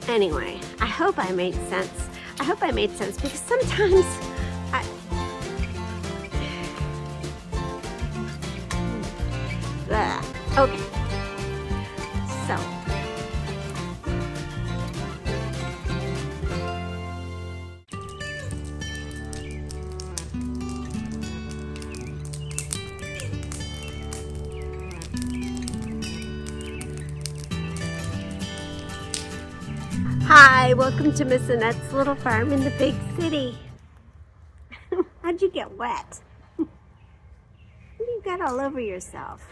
Anyway, I hope I made sense. I hope I made sense because sometimes I... Okay. So... Hi, welcome to Miss Annette's little farm in the big city. How'd you get wet? You got all over yourself.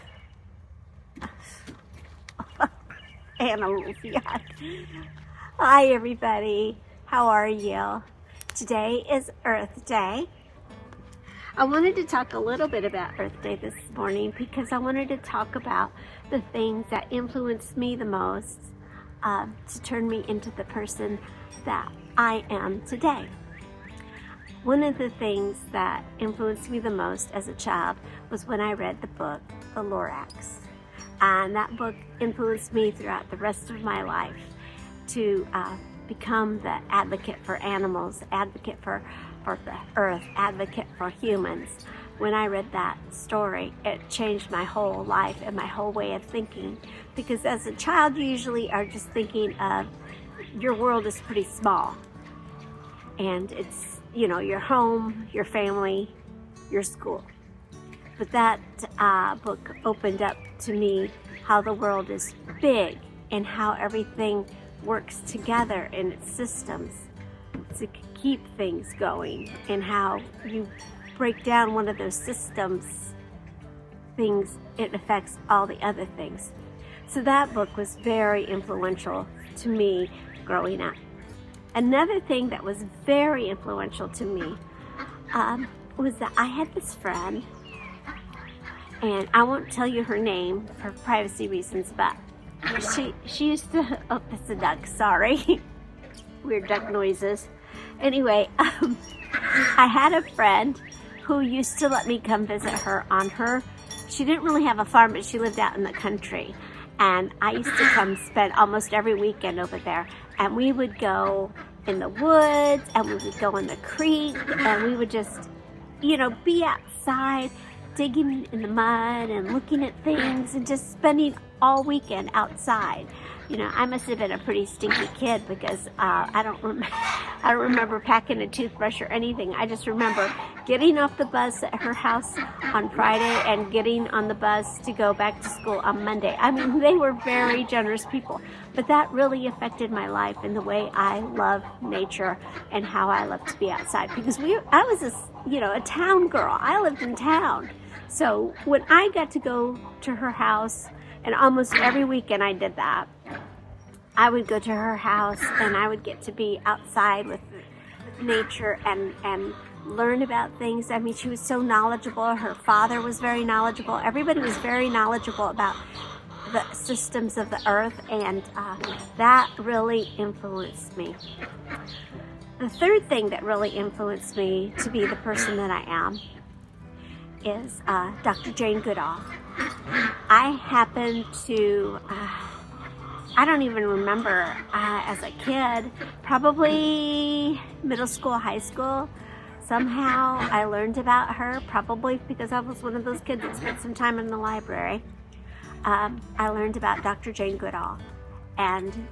Animals, yeah. Hi, everybody. How are you? Today is Earth Day. I wanted to talk a little bit about Earth Day this morning because I wanted to talk about the things that influenced me the most to turn me into the person that I am today. One of the things that influenced me the most as a child was when I read the book, The Lorax. And that book influenced me throughout the rest of my life to become the advocate for animals, advocate for the earth, advocate for humans. When I read that story, it changed my whole life and my whole way of thinking. Because as a child, you usually are just thinking of your world is pretty small. And it's, you know, your home, your family, your school. But that book opened up to me how the world is big and how everything works together in its systems to keep things going, and how you break down one of those systems, it affects all the other things. So that book was very influential to me growing up. Another thing that was very influential to me was that I had this friend, and I won't tell you her name for privacy reasons, but she used to, oh, that's a duck, sorry. Weird duck noises. Anyway, I had a friend who used to let me come visit her she didn't really have a farm, but she lived out in the country. And I used to come spend almost every weekend over there. And we would go in the woods, and we would go in the creek, and we would just, be outside, digging in the mud and looking at things and just spending all weekend outside. I must have been a pretty stinky kid because I don't remember packing a toothbrush or anything. I just remember getting off the bus at her house on Friday and getting on the bus to go back to school on Monday. I mean, they were very generous people, but that really affected my life and the way I love nature and how I love to be outside. Because I was a town girl. I lived in town. So when I got to go to her house, and almost every weekend I did that, I would go to her house and I would get to be outside with nature and learn about things. I mean, she was so knowledgeable. Her father was very knowledgeable. Everybody was very knowledgeable about the systems of the earth, and that really influenced me. The third thing that really influenced me to be the person that I am is Dr. Jane Goodall. I happened to, I don't even remember as a kid, probably middle school, high school, somehow I learned about her, probably because I was one of those kids that spent some time in the library. I learned about Dr. Jane Goodall, and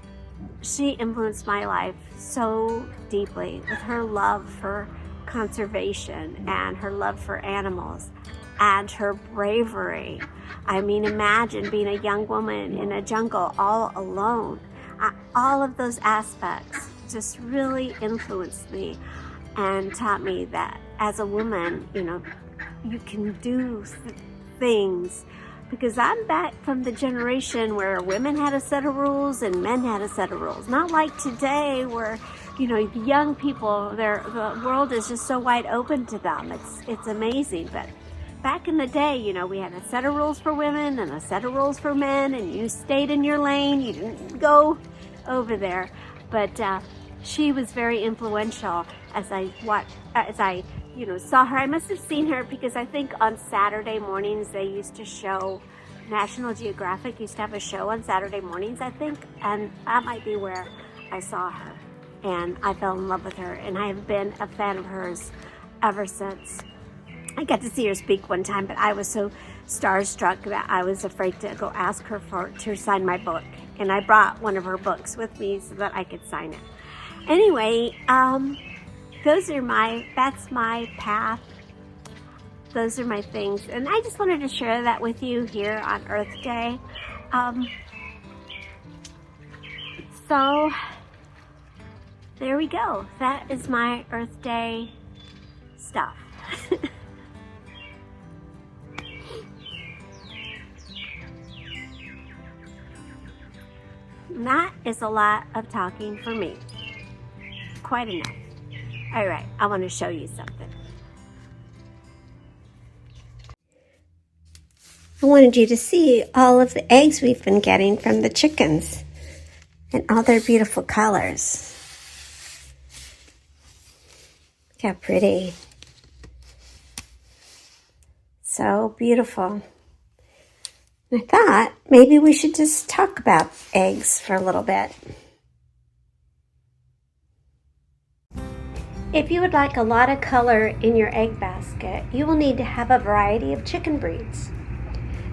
she influenced my life so deeply with her love for conservation and her love for animals and her bravery. I mean, imagine being a young woman in a jungle all alone. All of those aspects just really influenced me and taught me that as a woman, you can do things. Because I'm back from the generation where women had a set of rules and men had a set of rules. Not like today where, young people, the world is just so wide open to them. It's amazing. But back in the day, we had a set of rules for women and a set of rules for men, and you stayed in your lane. You didn't go over there. But she was very influential as I saw her. I must have seen her because I think on Saturday mornings they used to show, National Geographic used to have a show on Saturday mornings, I think, and that might be where I saw her, and I fell in love with her, and I have been a fan of hers ever since. I got to see her speak one time, but I was so starstruck that I was afraid to go ask her to sign my book, and I brought one of her books with me so that I could sign it. Anyway, that's my path. Those are my things, and I just wanted to share that with you here on Earth Day. So there we go. That is my Earth Day stuff. And that is a lot of talking for me. Quite enough. All right, I want to show you something. I wanted you to see all of the eggs we've been getting from the chickens and all their beautiful colors. Look how pretty. So beautiful. I thought maybe we should just talk about eggs for a little bit. If you would like a lot of color in your egg basket, you will need to have a variety of chicken breeds.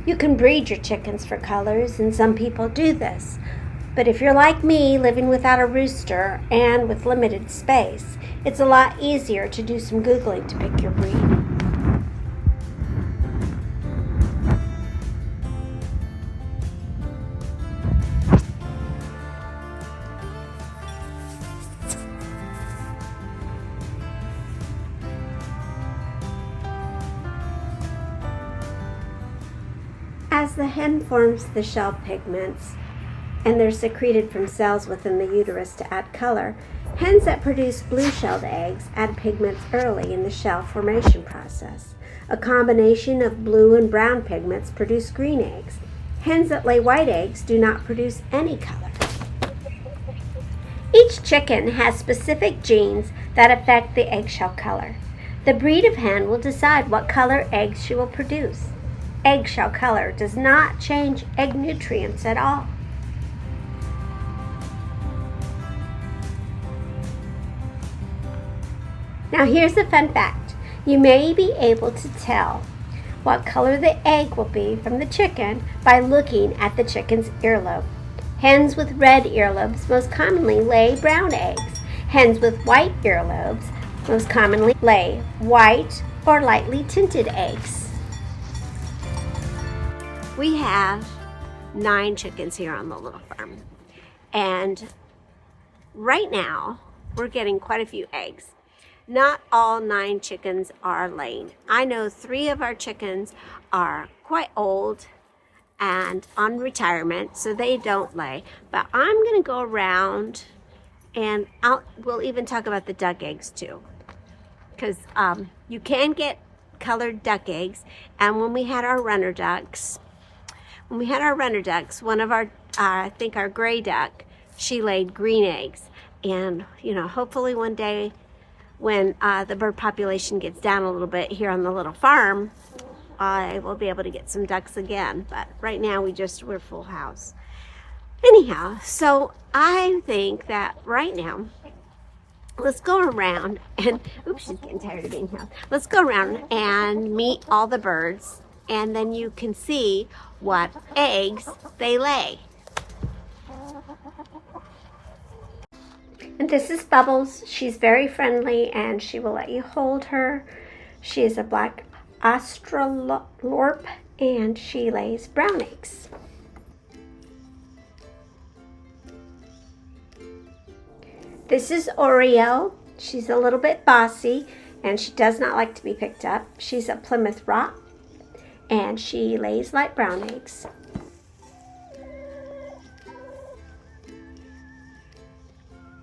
You can breed your chickens for colors, and some people do this. But if you're like me, living without a rooster and with limited space, it's a lot easier to do some Googling to pick your breed. As the hen forms the shell pigments, and they're secreted from cells within the uterus to add color, hens that produce blue-shelled eggs add pigments early in the shell formation process. A combination of blue and brown pigments produce green eggs. Hens that lay white eggs do not produce any color. Each chicken has specific genes that affect the eggshell color. The breed of hen will decide what color eggs she will produce. Eggshell color does not change egg nutrients at all. Now here's a fun fact. You may be able to tell what color the egg will be from the chicken by looking at the chicken's earlobe. Hens with red earlobes most commonly lay brown eggs. Hens with white earlobes most commonly lay white or lightly tinted eggs. We have 9 chickens here on the little farm, and right now we're getting quite a few eggs. Not all 9 chickens are laying. I know 3 of our chickens are quite old and on retirement, so they don't lay, but I'm going to go around and we'll even talk about the duck eggs too, because you can get colored duck eggs. And when we had our runner ducks, one of our, I think our gray duck, she laid green eggs. And, hopefully one day when the bird population gets down a little bit here on the little farm, I will be able to get some ducks again. But right now we're full house. Anyhow, so I think that right now, let's go around and, oops, she's getting tired of being here. Let's go around and meet all the birds, and then you can see what eggs they lay. And this is Bubbles. She's very friendly and she will let you hold her. She is a black Australorp and she lays brown eggs. This is Oreo. She's a little bit bossy and she does not like to be picked up. She's a Plymouth Rock and she lays light brown eggs.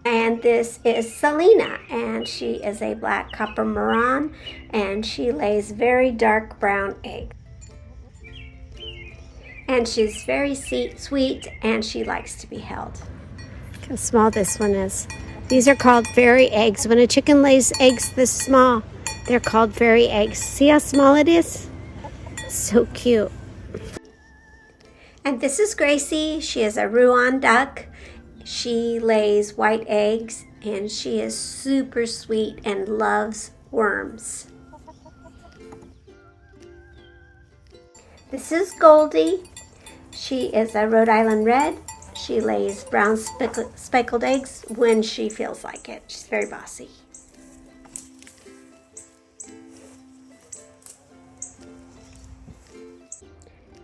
And this is Selena, and she is a black copper Marron, and she lays very dark brown eggs. And she's very sweet, and she likes to be held. Look how small this one is. These are called fairy eggs. When a chicken lays eggs this small, they're called fairy eggs. See how small it is? So cute. And this is Gracie. She is a Rouen duck. She lays white eggs and she is super sweet and loves worms. This is Goldie. She is a Rhode Island Red. She lays brown speckled eggs when she feels like it. She's very bossy.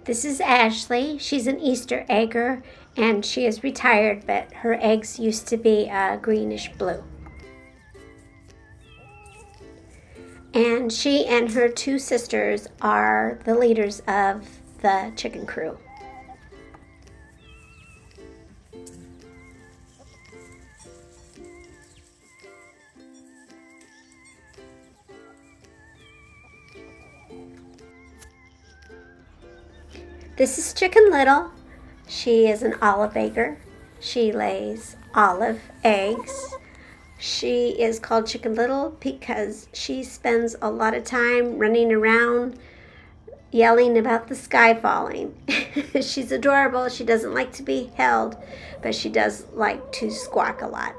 This is Ashley. She's an Easter egger and she is retired, but her eggs used to be greenish blue. And she and her two sisters are the leaders of the chicken crew. This is Chicken Little. She is an olive egger. She lays olive eggs. She is called Chicken Little because she spends a lot of time running around yelling about the sky falling. She's adorable. She doesn't like to be held, but she does like to squawk a lot.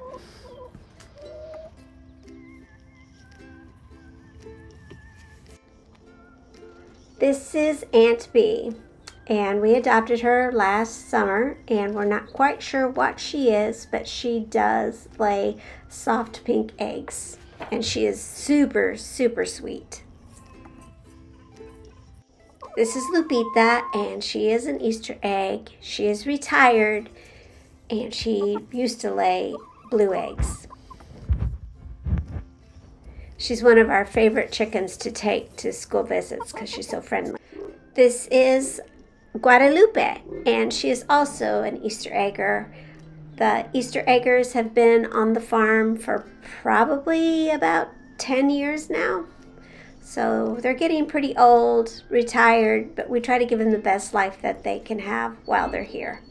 This is Aunt Bee. And we adopted her last summer, and we're not quite sure what she is, but she does lay soft pink eggs. And she is super, super sweet. This is Lupita, and she is an Easter egg. She is retired, and she used to lay blue eggs. She's one of our favorite chickens to take to school visits because she's so friendly. This is Guadalupe, and she is also an Easter egger. The Easter eggers have been on the farm for probably about 10 years now. So they're getting pretty old, retired, but we try to give them the best life that they can have while they're here.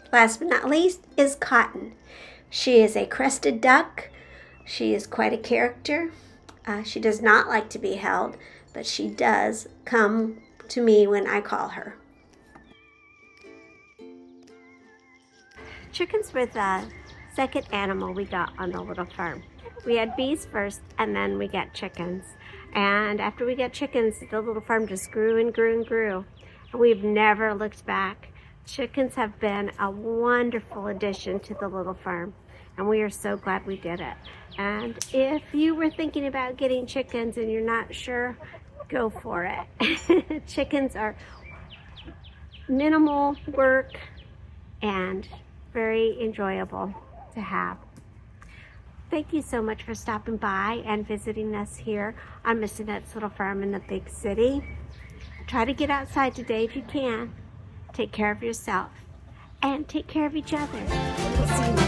Last but not least is Cotton. She is a crested duck. She is quite a character. She does not like to be held, but she does come to me when I call her. Chickens were the second animal we got on the little farm. We had bees first, and then we got chickens. And after we got chickens, the little farm just grew and grew and grew. And we've never looked back. Chickens have been a wonderful addition to the little farm, and we are so glad we did it. And if you were thinking about getting chickens and you're not sure, go for it. Chickens are minimal work and very enjoyable to have. Thank you so much for stopping by and visiting us here on Miss Annette's Little Farm in the big city. Try to get outside today if you can. Take care of yourself and take care of each other. We'll see you next time.